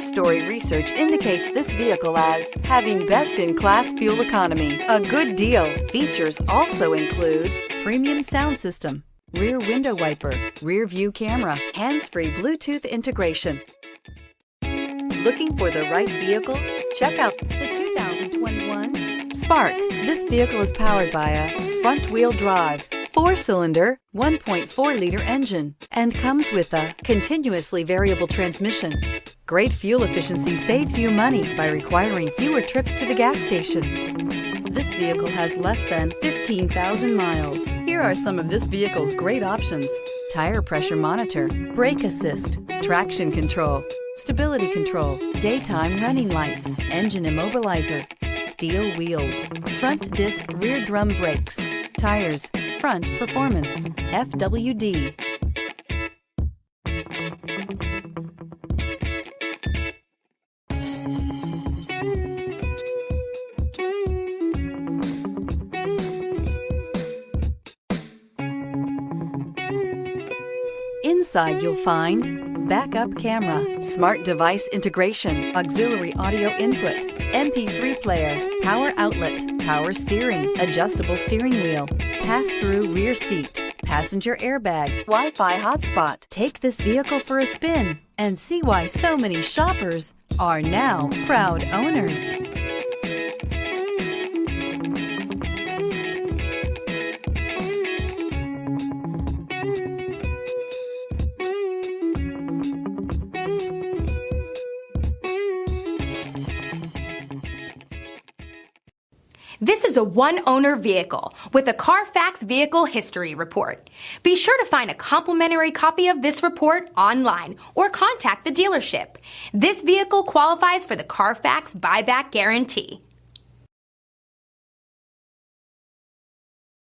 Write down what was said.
5-story research indicates this vehicle as having best-in-class fuel economy. A good deal. Features also include premium sound system, rear window wiper, rear view camera, hands-free Bluetooth integration. Looking for the right vehicle? Check out the 2021 Spark. This vehicle is powered by a front-wheel drive, 4-cylinder, 1.4-liter engine, and comes with a continuously variable transmission. Great fuel efficiency saves you money by requiring fewer trips to the gas station. This vehicle has less than 15,000 miles. Here are some of this vehicle's great options: tire pressure monitor, brake assist, traction control, stability control, daytime running lights, engine immobilizer, steel wheels, front disc rear drum brakes, tires, front performance, FWD. Inside you'll find backup camera, smart device integration, auxiliary audio input, MP3 player, power outlet, power steering, adjustable steering wheel, pass-through rear seat, passenger airbag, Wi-Fi hotspot. Take this vehicle for a spin and see why so many shoppers are now proud owners. This is a one-owner vehicle with a Carfax Vehicle History Report. Be sure to find a complimentary copy of this report online or contact the dealership. This vehicle qualifies for the Carfax Buyback Guarantee.